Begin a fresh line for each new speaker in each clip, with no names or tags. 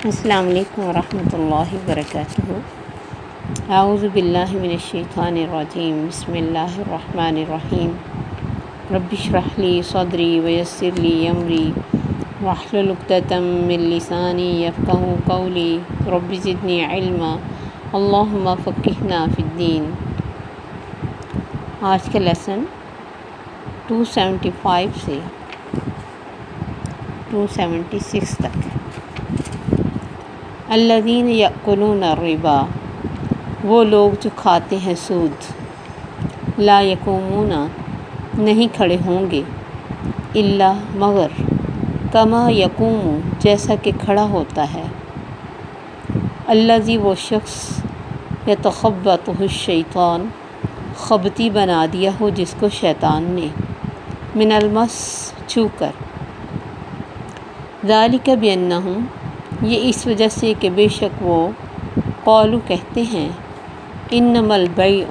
السلام علیکم ورحمۃ اللہ وبرکاتہ۔ اعوذ باللہ من الشیطان الرجیم، بسم اللہ الرحمن الرحیم۔ رب اشرح لی صدری ویسر لی امری واحلل عقدۃ من لسانی یفقہوا قولی رب زدنی علما اللہم فقہنا فی الدین۔ آج کا لیسن 275 سے 276 تک۔ الذین یأکلون الربا، وہ لوگ جو کھاتے ہیں سود، لا یقومون، نہیں کھڑے ہوں گے، الا مگر، کما یقوم، جیسا کہ کھڑا ہوتا ہے، الذی، وہ شخص، یتخبطہ الشیطان، خبتی بنا دیا ہو جس کو شیطان نے، من المس، چھو کر، ذالک بانہم، یہ اس وجہ سے کہ بے شک وہ، قالو کہتے ہیں، انما البیع،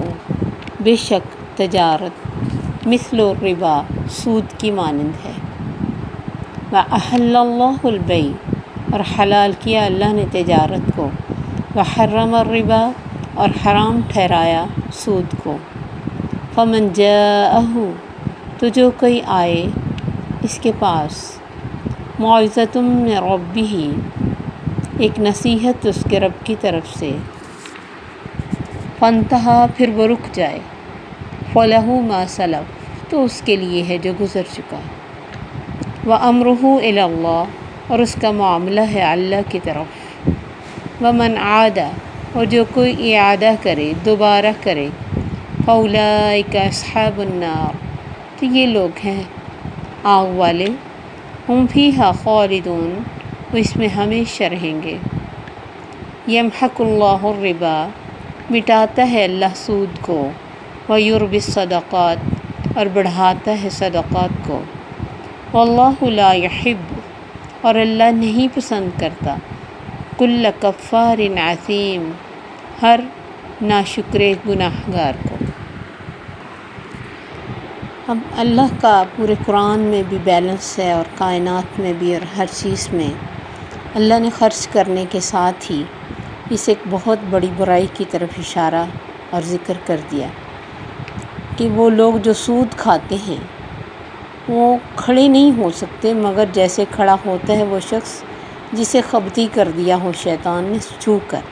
بے شک تجارت، مثل الربا، سود کی مانند ہے، واحل اللہ البیع، اور حلال کیا اللہ نے تجارت کو، وحرم الربا، اور حرام ٹھہرایا سود کو، فمن جاءہ، تو جو کوئی آئے اس کے پاس، موعظۃ من ربہ، ایک نصیحت اس کے رب کی طرف سے، فانتہا، پھر وہ رک جائے، فلہ ما سلف، تو اس کے لیے ہے جو گزر چکا، وامرہ الی اللہ، اور اس کا معاملہ ہے اللہ کی طرف، ومن عاد، اور جو کوئی اعادہ کرے، دوبارہ کرے، فاولئک اصحاب النار، تو یہ لوگ ہیں آگ والے، ہم فیہا خالدون، وہ اس میں ہمیشہ رہیں گے، یمحق اللہ الربا، مٹاتا ہے اللہ سود کو، ویربی الصدقات، اور بڑھاتا ہے صدقات کو، واللہ لا یحب، اور اللہ نہیں پسند کرتا، کل کفار عظیم، ہر ناشکر گناہ گار کو۔ اب اللہ کا پورے قرآن میں بھی بیلنس ہے، اور کائنات میں بھی، اور ہر چیز میں اللہ نے خرچ کرنے کے ساتھ ہی اس ایک بہت بڑی برائی کی طرف اشارہ اور ذکر کر دیا کہ وہ لوگ جو سود کھاتے ہیں وہ کھڑے نہیں ہو سکتے مگر جیسے کھڑا ہوتا ہے وہ شخص جسے خبتی کر دیا ہو شیطان نے چھو کر،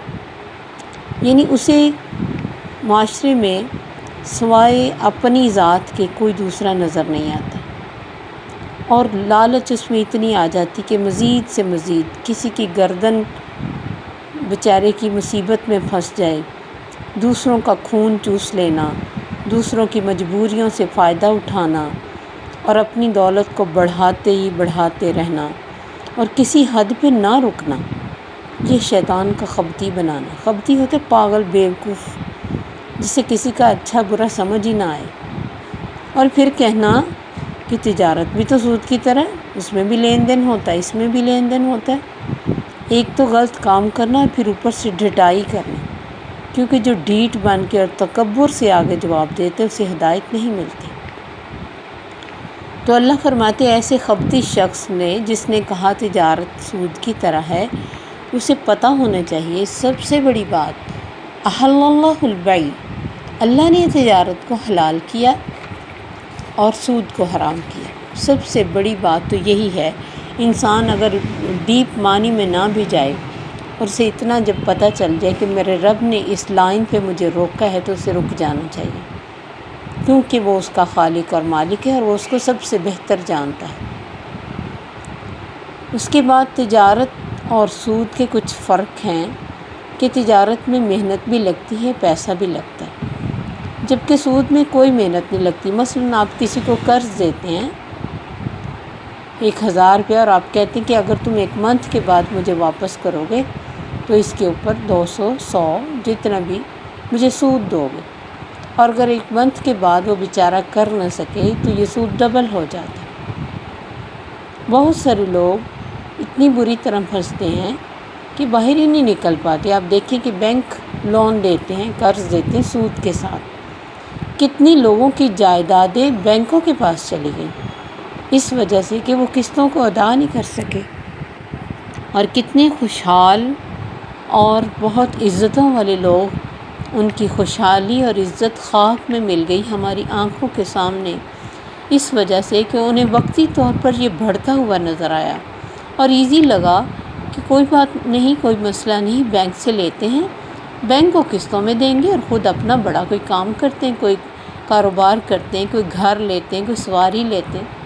یعنی اسے معاشرے میں سوائے اپنی ذات کے کوئی دوسرا نظر نہیں آتا، اور لالچ اس میں اتنی آ جاتی کہ مزید سے مزید کسی کی گردن بیچارے کی مصیبت میں پھنس جائے، دوسروں کا خون چوس لینا، دوسروں کی مجبوریوں سے فائدہ اٹھانا، اور اپنی دولت کو بڑھاتے ہی بڑھاتے رہنا، اور کسی حد پہ نہ رکنا، یہ شیطان کا خبتی بنانا۔ خبتی ہوتے پاگل، بیوقوف، جسے کسی کا اچھا برا سمجھ ہی نہ آئے، اور پھر کہنا کہ تجارت بھی تو سود کی طرح، اس میں بھی لین دین ہوتا ہے، اس میں بھی لین دین ہوتا ہے۔ ایک تو غلط کام کرنا، اور پھر اوپر سے ڈھٹائی کرنا، کیونکہ جو ڈھیٹ بن کے اور تکبر سے آگے جواب دیتے اسے ہدایت نہیں ملتی۔ تو اللہ فرماتے ایسے خبتی شخص نے جس نے کہا تجارت سود کی طرح ہے، اسے پتہ ہونا چاہیے سب سے بڑی بات، احل اللہ البیع، اللہ نے تجارت کو حلال کیا اور سود کو حرام کیا۔ سب سے بڑی بات تو یہی ہے، انسان اگر ڈیپ معنی میں نہ بھی جائے اور اسے اتنا جب پتہ چل جائے کہ میرے رب نے اس لائن پہ مجھے روکا ہے تو اسے رک جانا چاہیے، کیونکہ وہ اس کا خالق اور مالک ہے، اور وہ اس کو سب سے بہتر جانتا ہے۔ اس کے بعد تجارت اور سود کے کچھ فرق ہیں کہ تجارت میں محنت بھی لگتی ہے، پیسہ بھی لگتا ہے، جبکہ سود میں کوئی محنت نہیں لگتی۔ مثلاً آپ کسی کو قرض دیتے ہیں 1000 روپیہ، اور آپ کہتے ہیں کہ اگر تم 1 منتھ کے بعد مجھے واپس کرو گے تو اس کے اوپر 200، 100 جتنا بھی مجھے سود دو گے، اور اگر 1 منتھ کے بعد وہ بیچارہ کر نہ سکے تو یہ سود ڈبل ہو جاتا ہے۔ بہت سارے لوگ اتنی بری طرح پھنستے ہیں کہ باہر ہی نہیں نکل پاتے۔ آپ دیکھیں کہ بینک لون دیتے ہیں، قرض دیتے ہیں سود کے ساتھ، کتنی لوگوں کی جائیدادیں بینکوں کے پاس چلی گئیں اس وجہ سے کہ وہ قسطوں کو ادا نہیں کر سکے۔ اور کتنے خوشحال اور بہت عزتوں والے لوگ، ان کی خوشحالی اور عزت خواب میں مل گئی ہماری آنکھوں کے سامنے، اس وجہ سے کہ انہیں وقتی طور پر یہ بڑھتا ہوا نظر آیا اور ایزی لگا کہ کوئی بات نہیں، کوئی مسئلہ نہیں، بینک سے لیتے ہیں، بینک کو قسطوں میں دیں گے اور خود اپنا بڑا کوئی کام کرتے ہیں، کوئی کاروبار کرتے ہیں، کوئی گھر لیتے ہیں، کوئی سواری لیتے ہیں۔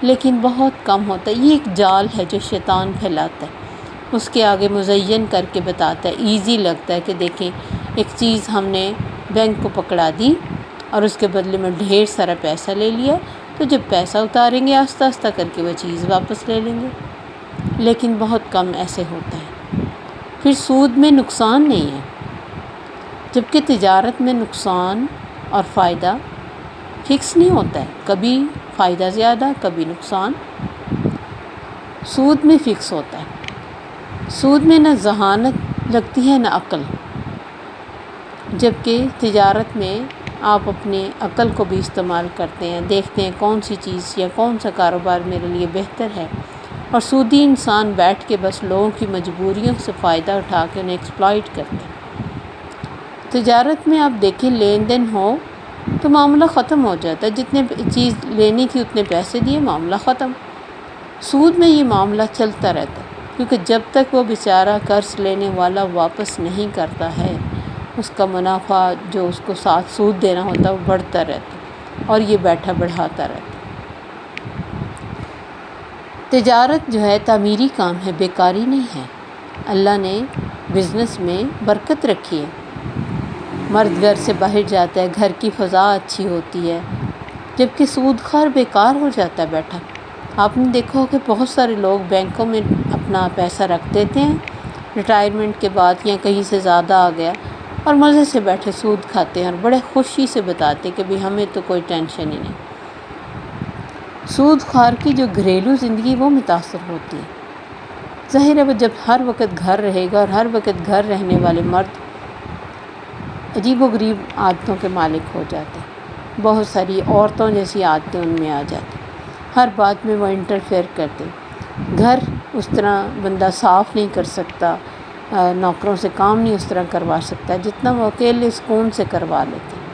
لیکن بہت کم ہوتا ہے، یہ ایک جال ہے جو شیطان پھیلاتا ہے، اس کے آگے مزین کر کے بتاتا ہے، ایزی لگتا ہے کہ دیکھیں ایک چیز ہم نے بینک کو پکڑا دی اور اس کے بدلے میں ڈھیر سارا پیسہ لے لیا، تو جب پیسہ اتاریں گے آہستہ آہستہ کر کے وہ چیز واپس لے لیں گے۔ لیکن بہت کم ایسے ہوتا ہے۔ پھر سود میں نقصان نہیں ہے، جبکہ تجارت میں نقصان اور فائدہ فکس نہیں ہوتا ہے، کبھی فائدہ زیادہ، کبھی نقصان۔ سود میں فکس ہوتا ہے، سود میں نہ ذہانت لگتی ہے نہ عقل، جبکہ تجارت میں آپ اپنے عقل کو بھی استعمال کرتے ہیں، دیکھتے ہیں کون سی چیز یا کون سا کاروبار میرے لیے بہتر ہے، اور سودی انسان بیٹھ کے بس لوگوں کی مجبوریوں سے فائدہ اٹھا کے انہیں ایکسپلائٹ کرتے ہیں۔ تجارت میں آپ دیکھیں لین دین ہو تو معاملہ ختم ہو جاتا ہے، جتنے چیز لینی تھی اتنے پیسے دیے، معاملہ ختم۔ سود میں یہ معاملہ چلتا رہتا ہے، کیونکہ جب تک وہ بیچارہ قرض لینے والا واپس نہیں کرتا ہے، اس کا منافع جو اس کو ساتھ سود دینا ہوتا ہے وہ بڑھتا رہتا ہے اور یہ بیٹھا بڑھاتا رہتا ہے۔ تجارت جو ہے تعمیری کام ہے، بیکاری نہیں ہے۔ اللہ نے بزنس میں برکت رکھی ہے، مرد گھر سے باہر جاتا ہے، گھر کی فضا اچھی ہوتی ہے، جبکہ سود خور بیکار ہو جاتا ہے بیٹھا۔ آپ نے دیکھا ہو کہ بہت سارے لوگ بینکوں میں اپنا پیسہ رکھ دیتے ہیں ریٹائرمنٹ کے بعد، یا کہیں سے زیادہ آ گیا، اور مزے سے بیٹھے سود کھاتے ہیں اور بڑے خوشی سے بتاتے ہیں کہ بھی ہمیں تو کوئی ٹینشن ہی نہیں۔ سود خوار کی جو گھریلو زندگی وہ متاثر ہوتی ہے۔ ظاہر ہے وہ جب ہر وقت گھر رہے گا، اور ہر وقت گھر رہنے والے مرد عجیب و غریب عادتوں کے مالک ہو جاتے ہیں، بہت ساری عورتوں جیسی عادتیں ان میں آ جاتی ہیں، ہر بات میں وہ انٹرفیئر کرتے ہیں۔ گھر اس طرح بندہ صاف نہیں کر سکتا، نوکروں سے کام نہیں اس طرح کروا سکتا جتنا وہ اکیلے سکون سے کروا لیتے ہیں۔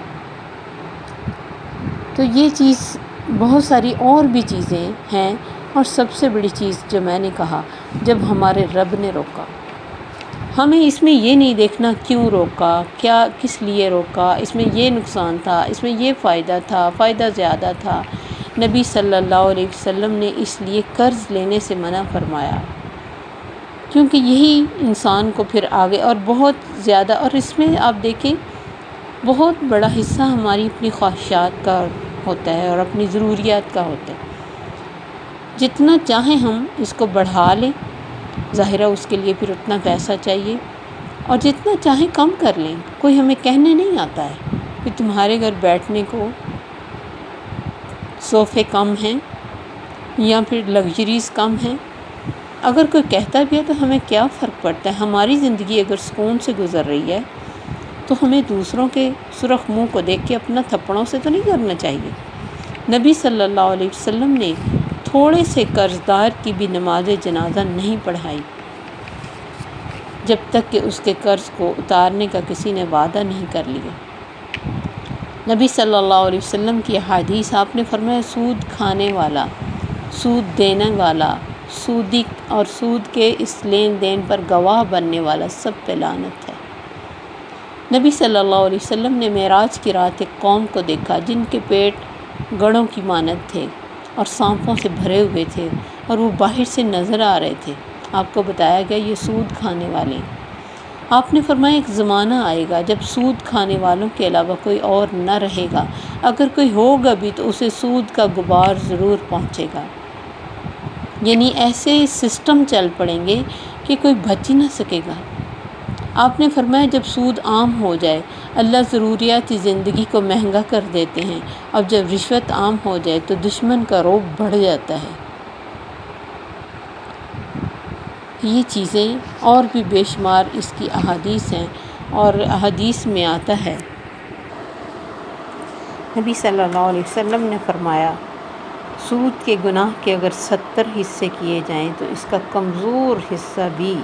تو یہ چیز، بہت ساری اور بھی چیزیں ہیں، اور سب سے بڑی چیز جو میں نے کہا، جب ہمارے رب نے روکا، ہمیں اس میں یہ نہیں دیکھنا کیوں روکا، کیا کس لیے روکا، اس میں یہ نقصان تھا، اس میں یہ فائدہ تھا، فائدہ زیادہ تھا۔ نبی صلی اللہ علیہ وسلم نے اس لیے قرض لینے سے منع فرمایا، کیونکہ یہی انسان کو پھر آگے اور بہت زیادہ، اور اس میں آپ دیکھیں بہت بڑا حصہ ہماری اپنی خواہشات کا ہوتا ہے اور اپنی ضروریات کا ہوتا ہے۔ جتنا چاہیں ہم اس کو بڑھا لیں، ظاہرہ اس کے لیے پھر اتنا پیسہ چاہیے، اور جتنا چاہیں کم کر لیں، کوئی ہمیں کہنے نہیں آتا ہے کہ تمہارے گھر بیٹھنے کو صوفے کم ہیں یا پھر لگژریز کم ہیں۔ اگر کوئی کہتا بھی ہے تو ہمیں کیا فرق پڑتا ہے، ہماری زندگی اگر سکون سے گزر رہی ہے تو ہمیں دوسروں کے سرخ منہ کو دیکھ کے اپنا تھپڑوں سے تو نہیں کرنا چاہیے۔ نبی صلی اللہ علیہ وسلم نے تھوڑے سے قرض دار کی بھی نماز جنازہ نہیں پڑھائی جب تک کہ اس کے قرض کو اتارنے کا کسی نے وعدہ نہیں کر لیا۔ نبی صلی اللہ علیہ وسلم کی احادیث، آپ نے فرمایا سود کھانے والا، سود دینے والا، سودی اور سود کے اس لین دین پر گواہ بننے والا سب پہ لعنت ہے۔ نبی صلی اللہ علیہ وسلم نے معراج کی رات ایک قوم کو دیکھا جن کے پیٹ گڑھوں کی مانند تھے اور سانپوں سے بھرے ہوئے تھے، اور وہ باہر سے نظر آ رہے تھے۔ آپ کو بتایا گیا یہ سود کھانے والے۔ آپ نے فرمایا ایک زمانہ آئے گا جب سود کھانے والوں کے علاوہ کوئی اور نہ رہے گا، اگر کوئی ہوگا بھی تو اسے سود کا غبار ضرور پہنچے گا۔ یعنی ایسے سسٹم چل پڑیں گے کہ کوئی بچ ہی نہ سکے گا۔ آپ نے فرمایا جب سود عام ہو جائے، اللہ ضروریاتی زندگی کو مہنگا کر دیتے ہیں، اور جب رشوت عام ہو جائے تو دشمن کا رعب بڑھ جاتا ہے۔ یہ چیزیں اور بھی بے شمار اس کی احادیث ہیں، اور احادیث میں آتا ہے نبی صلی اللہ علیہ وسلم نے فرمایا سود کے گناہ کے اگر 70 حصے کیے جائیں تو اس کا کمزور حصہ بھی،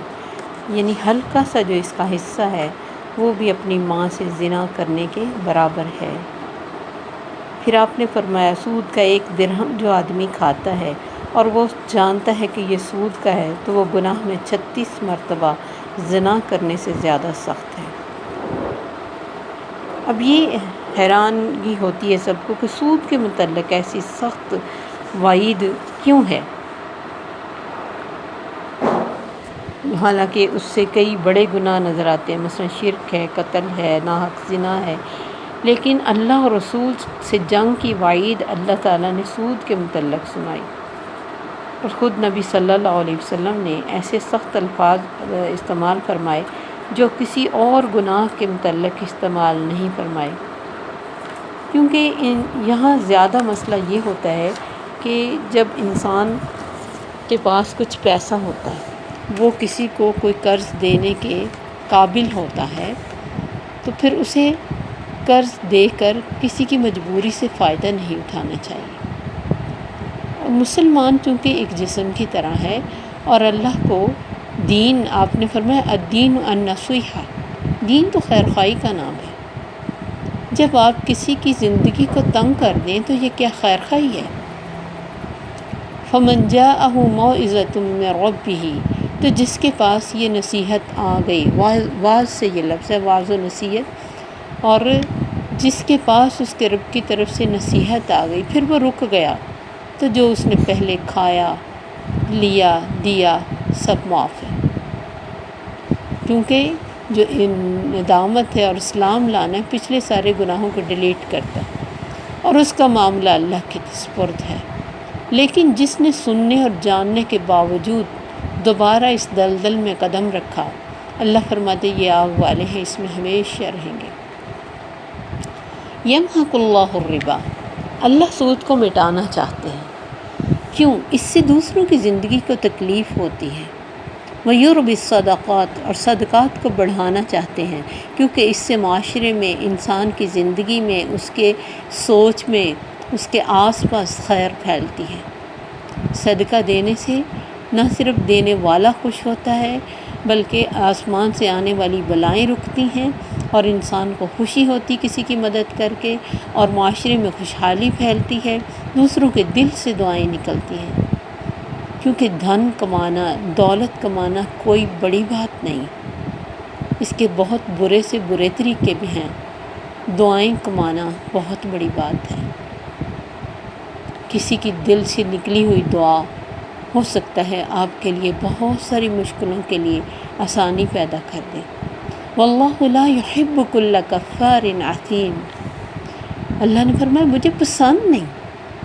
یعنی ہلکا سا جو اس کا حصہ ہے، وہ بھی اپنی ماں سے زنا کرنے کے برابر ہے۔ پھر آپ نے فرمایا سود کا 1 درہم جو آدمی کھاتا ہے اور وہ جانتا ہے کہ یہ سود کا ہے تو وہ گناہ میں 36 مرتبہ زنا کرنے سے زیادہ سخت ہے۔ اب یہ حیرانگی ہوتی ہے سب کو کہ سود کے متعلق ایسی سخت وعید کیوں ہے، حالانکہ اس سے کئی بڑے گناہ نظر آتے ہیں، مثلا شرک ہے، قتل ہے، ناحق زنا ہے، لیکن اللہ اور رسول سے جنگ کی وعید اللہ تعالیٰ نے سود کے متعلق سنائی، اور خود نبی صلی اللہ علیہ وسلم نے ایسے سخت الفاظ استعمال فرمائے جو کسی اور گناہ کے متعلق استعمال نہیں فرمائے، کیونکہ یہاں زیادہ مسئلہ یہ ہوتا ہے کہ جب انسان کے پاس کچھ پیسہ ہوتا ہے، وہ کسی کو کوئی قرض دینے کے قابل ہوتا ہے، تو پھر اسے قرض دے کر کسی کی مجبوری سے فائدہ نہیں اٹھانا چاہیے۔ مسلمان چونکہ ایک جسم کی طرح ہے، اور اللہ کو دین، آپ نے فرمایا الدین النصیحہ، دین تو خیر خواہی کا نام ہے۔ جب آپ کسی کی زندگی کو تنگ کر دیں تو یہ کیا خیر خواہی ہے؟ فَمَنْ جَاءَهُ مَوْعِظَةٌ مِّن رَبِّهِ، تو جس کے پاس یہ نصیحت آ گئی، واعظ سے یہ لفظ ہے، واعظ و نصیحت، اور جس کے پاس اس کے رب کی طرف سے نصیحت آ گئی پھر وہ رک گیا، تو جو اس نے پہلے کھایا، لیا، دیا، سب معاف ہے، کیونکہ جو ندامت ہے اور اسلام لانا ہے پچھلے سارے گناہوں کو ڈیلیٹ کرتا ہے، اور اس کا معاملہ اللہ کے سپرد ہے۔ لیکن جس نے سننے اور جاننے کے باوجود دوبارہ اس دلدل میں قدم رکھا، اللہ فرماتے یہ آگ والے ہیں، اس میں ہمیشہ رہیں گے۔ یمحق اللہ الربا، اللہ سود کو مٹانا چاہتے ہیں، کیوں؟ اس سے دوسروں کی زندگی کو تکلیف ہوتی ہے۔ وَيُرْبِي الصَّدَقَاتِ، اور صدقات کو بڑھانا چاہتے ہیں، کیونکہ اس سے معاشرے میں، انسان کی زندگی میں، اس کے سوچ میں، اس کے آس پاس خیر پھیلتی ہے۔ صدقہ دینے سے نہ صرف دینے والا خوش ہوتا ہے، بلکہ آسمان سے آنے والی بلائیں رکتی ہیں، اور انسان کو خوشی ہوتی کسی کی مدد کر کے، اور معاشرے میں خوشحالی پھیلتی ہے، دوسروں کے دل سے دعائیں نکلتی ہیں، کیونکہ دھن کمانا، دولت کمانا کوئی بڑی بات نہیں، اس کے بہت برے سے برے طریقے بھی ہیں۔ دعائیں کمانا بہت بڑی بات ہے۔ کسی کی دل سے نکلی ہوئی دعا ہو سکتا ہے آپ کے لیے بہت ساری مشکلوں کے لیے آسانی پیدا کر دے۔ واللہ لا يحب كل کفار اثیم، اللہ نے فرمایا مجھے پسند نہیں،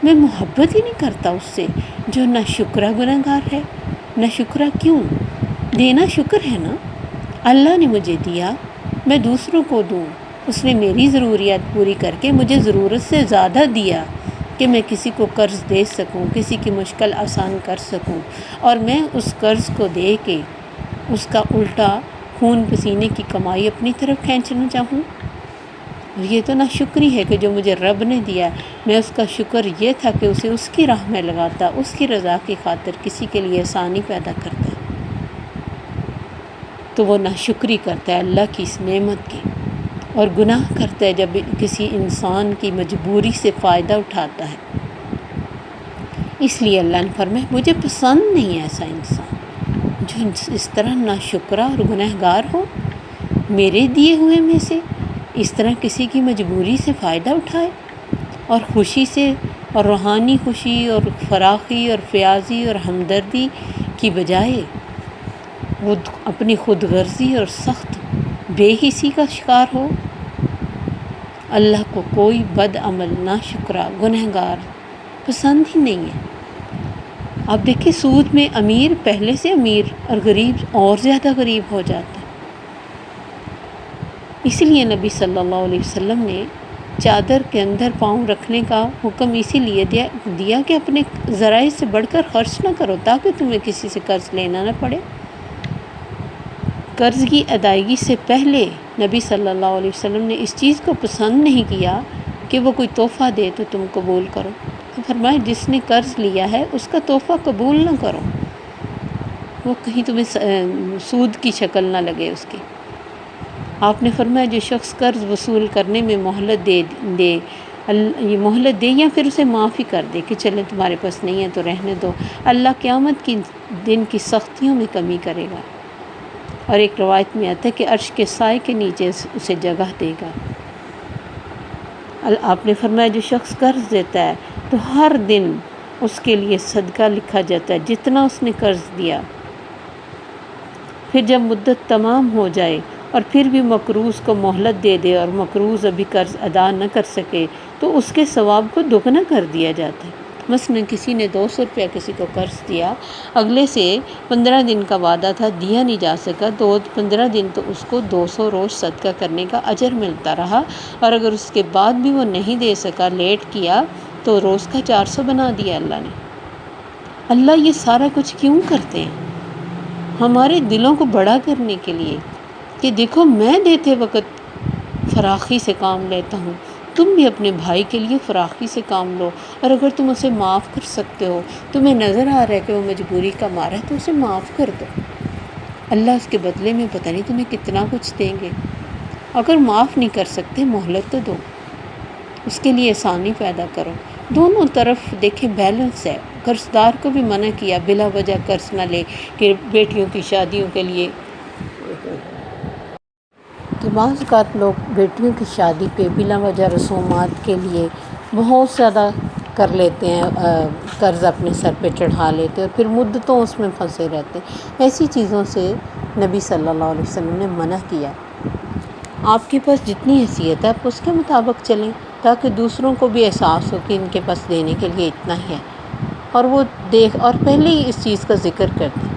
میں محبت ہی نہیں کرتا اس سے جو نہ شکرہ گناہ گار ہے۔ نہ شکرہ کیوں؟ دینا شکر ہے نا، اللہ نے مجھے دیا، میں دوسروں کو دوں، اس نے میری ضروریات پوری کر کے مجھے ضرورت سے زیادہ دیا کہ میں کسی کو قرض دے سکوں، کسی کی مشکل آسان کر سکوں، اور میں اس قرض کو دے کے اس کا الٹا خون پسینے کی کمائی اپنی طرف کھینچنا چاہوں۔ یہ تو ناشکری ہے کہ جو مجھے رب نے دیا، میں اس کا شکر یہ تھا کہ اسے اس کی راہ میں لگاتا، اس کی رضا کی خاطر کسی کے لیے آسانی پیدا کرتا، تو وہ ناشکری کرتا ہے اللہ کی اس نعمت کی، اور گناہ کرتا ہے جب کسی انسان کی مجبوری سے فائدہ اٹھاتا ہے۔ اس لیے اللہ نے فرمایا مجھے پسند نہیں ایسا انسان جو اس طرح ناشکرا اور گناہ گار ہو، میرے دیے ہوئے میں سے اس طرح کسی کی مجبوری سے فائدہ اٹھائے، اور خوشی سے، اور روحانی خوشی اور فراخی اور فیاضی اور ہمدردی کی بجائے وہ اپنی خود غرضی اور سخت بے حسی کا شکار ہو۔ اللہ کو کوئی بد عمل، ناشکرا، گنہگار پسند ہی نہیں ہے۔ آپ دیکھیں سود میں امیر پہلے سے امیر اور غریب اور زیادہ غریب ہو جاتا ہے۔ اسی لیے نبی صلی اللہ علیہ وسلم نے چادر کے اندر پاؤں رکھنے کا حکم اسی لیے دیا کہ اپنے ذرائع سے بڑھ کر خرچ نہ کرو تاکہ تمہیں کسی سے قرض لینا نہ پڑے۔ قرض کی ادائیگی سے پہلے نبی صلی اللہ علیہ وسلم نے اس چیز کو پسند نہیں کیا کہ وہ کوئی تحفہ دے تو تم قبول کرو۔ فرمایا جس نے قرض لیا ہے اس کا تحفہ قبول نہ کرو، وہ کہیں تمہیں سود کی شکل نہ لگے اس کی۔ آپ نے فرمایا جو شخص قرض وصول کرنے میں مہلت دے یہ مہلت دے یا پھر اسے معاف ہی کر دے کہ چلے تمہارے پاس نہیں ہے تو رہنے دو، اللہ قیامت کی دن کی سختیوں میں کمی کرے گا، اور ایک روایت میں آتا ہے کہ عرش کے سائے کے نیچے اسے جگہ دے گا۔ آپ نے فرمایا جو شخص قرض دیتا ہے تو ہر دن اس کے لیے صدقہ لکھا جاتا ہے جتنا اس نے قرض دیا۔ پھر جب مدت تمام ہو جائے اور پھر بھی مقروض کو مہلت دے دے اور مقروض ابھی قرض ادا نہ کر سکے تو اس کے ثواب کو دگنا کر دیا جاتا ہے۔ مثلا کسی نے 200 روپیہ کسی کو قرض دیا، اگلے سے 15 دن کا وعدہ تھا، دیا نہیں جا سکا تو 15 دن تو اس کو 200 روز صدقہ کرنے کا اجر ملتا رہا، اور اگر اس کے بعد بھی وہ نہیں دے سکا، لیٹ کیا، تو روز کا 400 بنا دیا اللہ نے۔ اللہ یہ سارا کچھ کیوں کرتے ہیں؟ ہمارے دلوں کو بڑا کرنے کے لیے کہ دیکھو میں دیتے وقت فراخی سے کام لیتا ہوں، تم بھی اپنے بھائی کے لیے فراخی سے کام لو، اور اگر تم اسے معاف کر سکتے ہو، تمہیں نظر آ رہا ہے کہ وہ مجبوری کا مارا ہے تو اسے معاف کر دو، اللہ اس کے بدلے میں پتہ نہیں تمہیں کتنا کچھ دیں گے۔ اگر معاف نہیں کر سکتے مہلت تو دو، اس کے لیے آسانی پیدا کرو۔ دونوں طرف دیکھیں بیلنس ہے، قرض دار کو بھی منع کیا بلا وجہ قرض نہ لے کہ بیٹیوں کی شادیوں کے لیے، کہ بعض اوقات لوگ بیٹیوں کی شادی پہ بلا وجہ رسومات کے لیے بہت زیادہ کر لیتے ہیں، قرض اپنے سر پہ چڑھا لیتے ہیں اور پھر مدتوں اس میں پھنسے رہتے ہیں۔ ایسی چیزوں سے نبی صلی اللہ علیہ وسلم نے منع کیا۔ آپ کے پاس جتنی حیثیت ہے آپ اس کے مطابق چلیں تاکہ دوسروں کو بھی احساس ہو کہ ان کے پاس دینے کے لیے اتنا ہی ہے، اور وہ اور پہلے ہی اس چیز کا ذکر کر دیں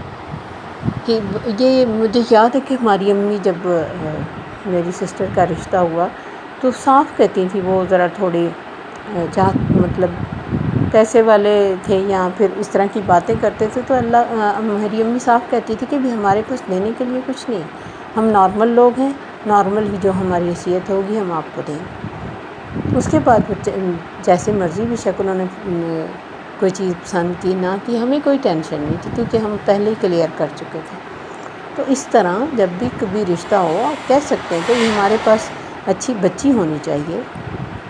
کہ یہ مجھے یاد ہے کہ ہماری امی جب میری سسٹر کا رشتہ ہوا تو صاف کہتی تھی، وہ ذرا تھوڑی مطلب پیسے والے تھے یا پھر اس طرح کی باتیں کرتے تھے، تو ہماری امی صاف کہتی تھی کہ بھی ہمارے پاس دینے کے لیے کچھ نہیں ہے، ہم نارمل لوگ ہیں، نارمل ہی جو ہماری حیثیت ہوگی ہم آپ کو دیں گے۔ اس کے بعد جیسے مرضی بے شک انہوں نے کوئی چیز پسند کی نہ کی، ہمیں کوئی ٹینشن نہیں تھی کیونکہ ہم پہلے ہی کلیئر کر چکے تھے۔ تو اس طرح جب بھی کبھی رشتہ ہو آپ کہہ سکتے ہیں کہ ہمارے پاس اچھی بچی ہونی چاہیے،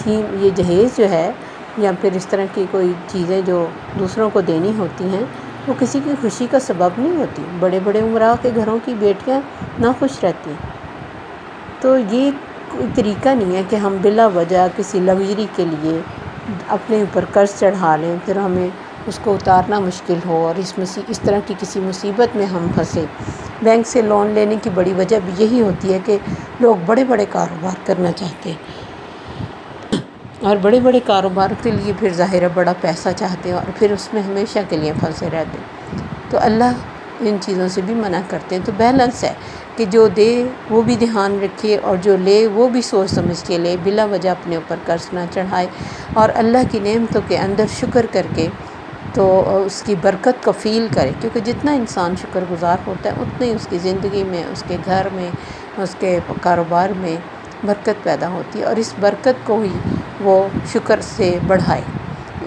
کہ یہ جہیز جو ہے یا پھر اس طرح کی کوئی چیزیں جو دوسروں کو دینی ہوتی ہیں وہ کسی کی خوشی کا سبب نہیں ہوتی۔ بڑے بڑے امراء کے گھروں کی بیٹیاں ناخوش رہتی ہیں، تو یہ کوئی طریقہ نہیں ہے کہ ہم بلا وجہ کسی لگژری کے لیے اپنے اوپر قرض چڑھا لیں، پھر ہمیں اس کو اتارنا مشکل ہو اور اس طرح کی کسی مصیبت میں ہم پھنسے۔ بینک سے لون لینے کی بڑی وجہ بھی یہی ہوتی ہے کہ لوگ بڑے بڑے کاروبار کرنا چاہتے ہیں، اور بڑے بڑے کاروبار کے لیے پھر ظاہر ہے بڑا پیسہ چاہتے ہیں اور پھر اس میں ہمیشہ کے لیے پھنسے رہتے ہیں۔ تو اللہ ان چیزوں سے بھی منع کرتے ہیں۔ تو بیلنس ہے کہ جو دے وہ بھی دھیان رکھے اور جو لے وہ بھی سوچ سمجھ کے لے، بلا وجہ اپنے اوپر قرض نہ چڑھائے، اور اللہ کی نعمتوں کے اندر شکر کر کے تو اس کی برکت کو فیل کرے، کیونکہ جتنا انسان شکر گزار ہوتا ہے اتنا ہی اس کی زندگی میں، اس کے گھر میں، اس کے کاروبار میں برکت پیدا ہوتی ہے، اور اس برکت کو ہی وہ شکر سے بڑھائے،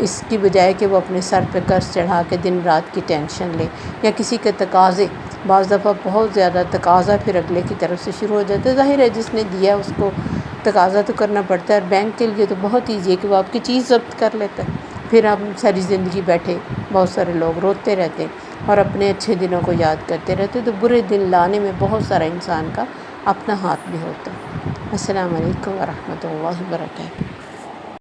اس کی بجائے کہ وہ اپنے سر پہ قرض چڑھا کے دن رات کی ٹینشن لے، یا کسی کے تقاضے، بعض دفعہ بہت زیادہ تقاضا پھر اگلے کی طرف سے شروع ہو جاتا ہے۔ ظاہر ہے جس نے دیا اس کو تقاضا تو کرنا پڑتا ہے، اور بینک کے لیے تو بہت ایزی ہے کہ وہ آپ کی چیز ضبط کر لیتا ہے، پھر آپ ساری زندگی بیٹھے، بہت سارے لوگ روتے رہتے اور اپنے اچھے دنوں کو یاد کرتے رہتے، تو برے دن لانے میں بہت سارا انسان کا اپنا ہاتھ بھی ہوتا ہے۔ السلام علیکم ورحمۃ اللہ وبرکاتہ۔